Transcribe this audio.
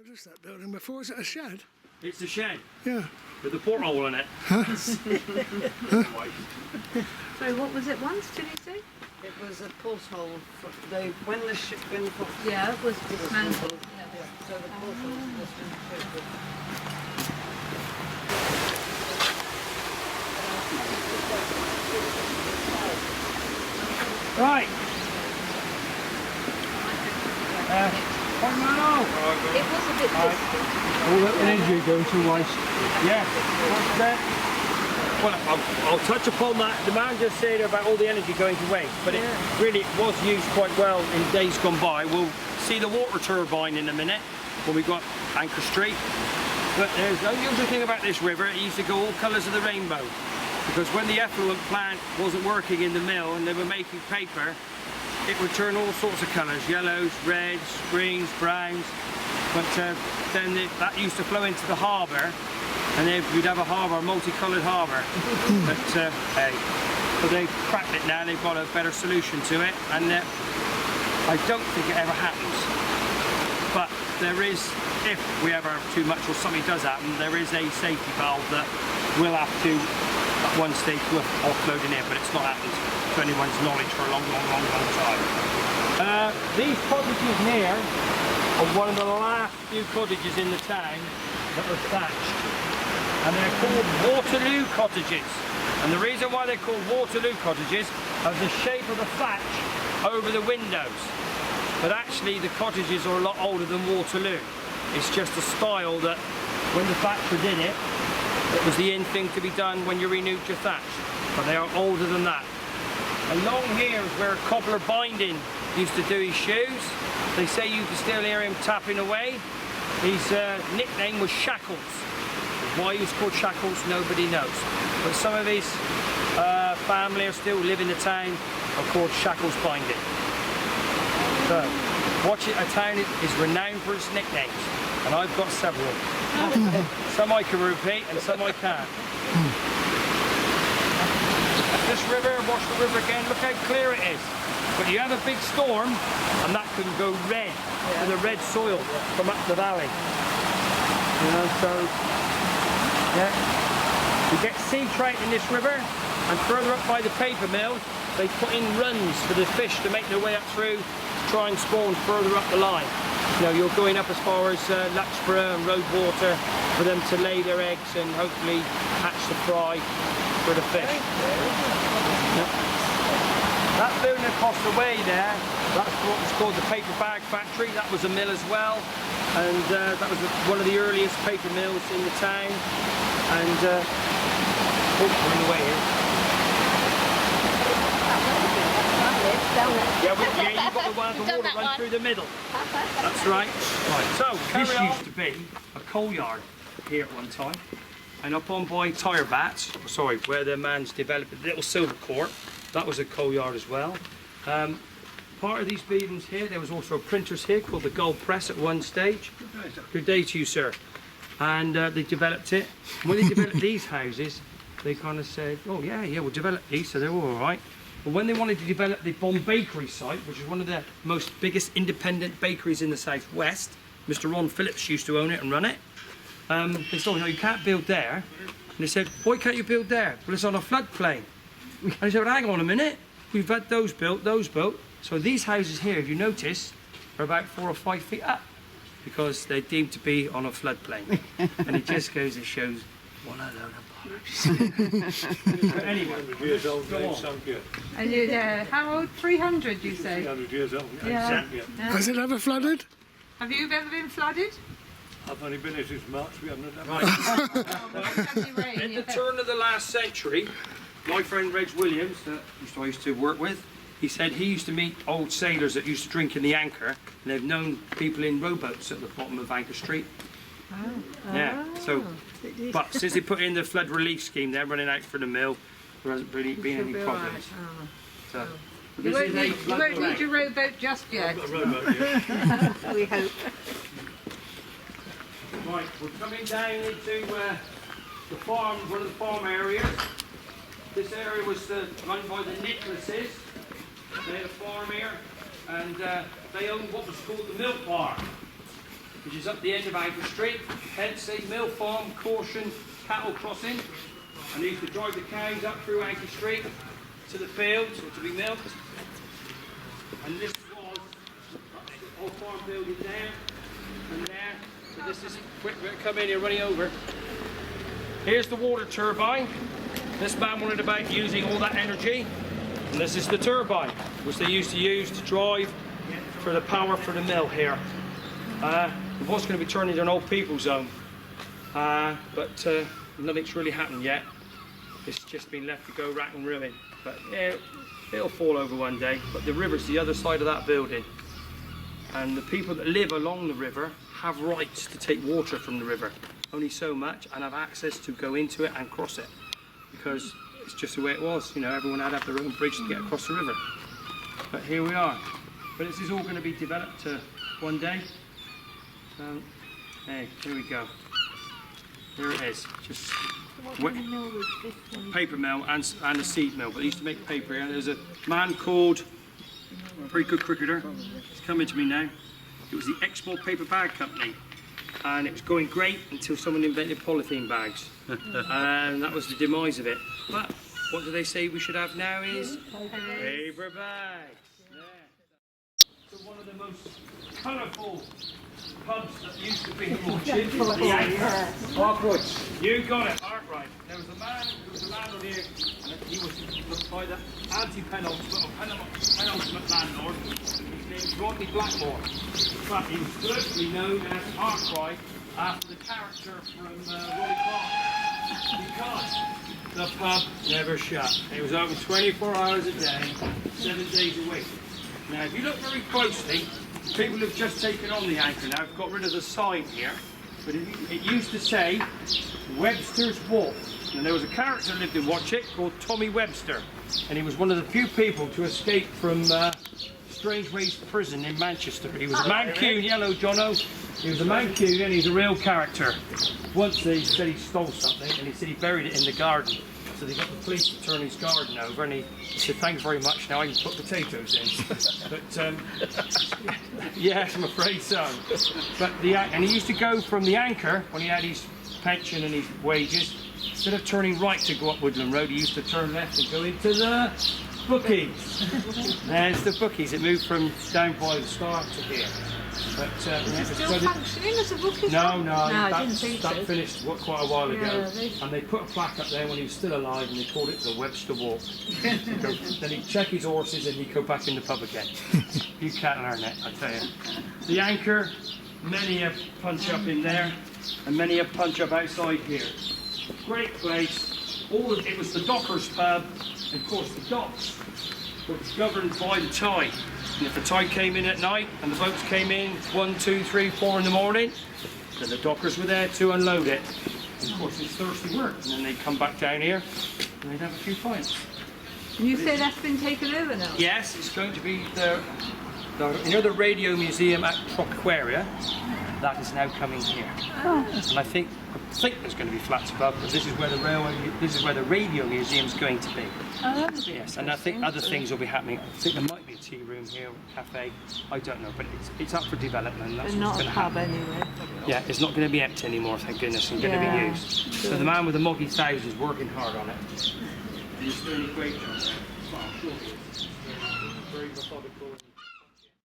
noticed that building before. Is it a shed? It's the shed. Yeah. With a porthole in it. So what was it once, did you say? It was a porthole. When the Yeah, it was dismantled. Yeah, so the porthole was dismantled. Right. It was a bit distant. All that energy going to waste. Yeah. Well, I'll touch upon that. The man just said about all the energy going to waste, but it really was used quite well in days gone by. We'll see the water turbine in a minute when we got Anchor Street. But there's no usual thing about this river. It used to go all colours of the rainbow, because when the effluent plant wasn't working in the mill and they were making paper, it would turn all sorts of colours: yellows, reds, greens, browns. But then that used to flow into the harbour, and then we'd have a harbour, a multicoloured harbour. But hey, but they've cracked it now. They've got a better solution to it, and I don't think it ever happens. But there is, if we ever have too much or something does happen, there is a safety valve that we'll have to, at one stage, offload in here, but it's not happened to anyone's knowledge for a long time. These cottages here are one of the last few cottages in the town that were thatched, and they're called Waterloo cottages. And the reason why they're called Waterloo cottages is the shape of the thatch over the windows. But actually the cottages are a lot older than Waterloo. It's just a style that when the thatcher did it, it was the in thing to be done when you renewed your thatch. But they are older than that. Along here is where Cobbler Binding used to do his shoes. They say you can still hear him tapping away. His nickname was Shackles. Why he was called Shackles, nobody knows. But some of his family are still live in the town, are called Shackles Binding. So, Watchet, a town is renowned for its nicknames, and I've got several. Some I can repeat and some I can't. This river, watch the river again, look how clear it is. But you have a big storm and that can go red, with the red soil from up the valley. You know, so, yeah. You get sea trout in this river, and further up by the paper mill, they put in runs for the fish to make their way up through, to try and spawn further up the line. You know, you're going up as far as Luxborough and Roadwater for them to lay their eggs and hopefully hatch the fry for the fish. Yeah. That building across the way there, that's what was called the paper bag factory. That was a mill as well, and that was one of the earliest paper mills in the town. And oh, we're in the way here. Yeah, you've got the one with the water run through the middle. That's right. Right. So this used to be a coal yard here at one time, and up on by Tyre Bats, sorry, where the man's developed a little silver court. That was a coal yard as well. Part of these buildings here, there was also a printer's here called the Gold Press at one stage. Good day to you, sir. And they developed it. When they developed these houses, they kind of said, oh yeah, we'll develop these, so they're all right. But when they wanted to develop the Bond Bakery site, which is one of the most biggest independent bakeries in the southwest, Mr. Ron Phillips used to own it and run it. They said, oh, no, you can't build there. And they said, why can't you build there? Well, it's on a floodplain. And I said, well, hang on a minute, we've had those built. So these houses here, if you notice, are about 4 or 5 feet up because they're deemed to be on a floodplain. And it just goes and shows what a load of bollocks. But anyway, 100 years old, go on. some good. And you, how old? 300, you say? 300 years old, Yeah. exactly. Has it ever flooded? Have you ever been flooded? I've only been here since March, we haven't had Right. At the turn of the last century, my friend Reg Williams, that I used to work with, he said he used to meet old sailors that used to drink in the Anchor, and they've known people in rowboats at the bottom of Anchor Street. Oh. Yeah, so, but since they put in the flood relief scheme, they're running out for the mill, there hasn't really been any problems. Right. So, You won't need your rowboat just yet. I've got a rowboat here. We hope. Right, we're coming down into the farm, one of the farm areas. This area was run by the Nicholases. They had a farm here, and they owned what was called the milk bar. which is up the end of Anchor Street, Pensy, Mill Farm, Caution, Cattle Crossing. And they used to drive the cows up through Anchor Street to the fields or to be milked. And this was the old farm building there and there. So this is, quick, come in here, running over. Here's the water turbine. This man wanted about using all that energy. And this is the turbine, which they used to use to drive for the power for the mill here. It was going to be turned into an old people's home, but nothing's really happened yet. It's just been left to go rack and ruin. But yeah, it'll fall over one day. But the river's the other side of that building. And the people that live along the river have rights to take water from the river. Only so much, and have access to go into it and cross it. Because it's just the way it was. You know, everyone had to have their own bridge to get across the river. But here we are. But this is all going to be developed one day. So, hey, here we go. Here it is. Just paper mill and a seed mill. But they used to make paper here. There's a man called, a very good cricketer, he's coming to me now. It was the Export Paper Bag Company. And it was going great until someone invented polythene bags. And that was the demise of it. But what do they say we should have now is paper bags. Yeah. So one of the most colourful pubs that used to be in Watchet, the Anchor. Arkwoods. You got it, Arkwright. There was a man on here, and he was by the anti-penultimate or penultimate landlord. His name was Rodney Blackmore. But he was colloquially known as Arkwright after the character from Rolly Clark. Because the pub never shut. It was open 24 hours a day, 7 days a week. Now, if you look very closely, people have just taken on the Anchor now. I've got rid of the sign here, but it used to say Webster's Walk. And there was a character who lived in Watchet called Tommy Webster, and he was one of the few people to escape from Strangeways prison in Manchester. He was a Mancoon, yellow Jono. He was a Mancoon, and he's a real character. Once they said he stole something, and he said he buried it in the garden. So they got the police to turn his garden over, and he said, "Thanks very much, now I can put potatoes in." But yes, I'm afraid so. But and he used to go from the Anchor, when he had his pension and his wages, instead of turning right to go up Woodland Road, he used to turn left and go into the Bookies. There's the Bookies. It moved from down by the start to here. But, Is it still functioning as a bookie? No, that finished quite a while ago. Yeah, and they put a plaque up there when he was still alive, and they called it the Webster Walk. Then he'd check his horses and he'd go back in the pub again. You can't learn it, I tell you. The Anchor, many a punch up in there, and many a punch up outside here. Great place. It was the Dockers pub, and of course the docks were governed by the tide. And if the tide came in at night and the boats came in 1, 2, 3, 4 in the morning, then the dockers were there to unload it. And of course it's thirsty work, and then they'd come back down here and they'd have a few pints. You say that's been taken over now? Yes, it's going to be the radio museum at Troquaria. That is now coming here. Oh. And I think there's going to be flats above, but this is where the radio museum is going to be. Oh, that's Yes, and I think other things will be happening. I think there might be a tea room here, a cafe. I don't know, but it's up for development. That's But what's not going a to pub happen. anyway. Yeah, it's not going to be empty anymore, thank goodness, and going to Yeah. be used. So the man with the moggy thows is working hard on it. And he's doing a great job. Well, I'm sure he is. He's very methodical.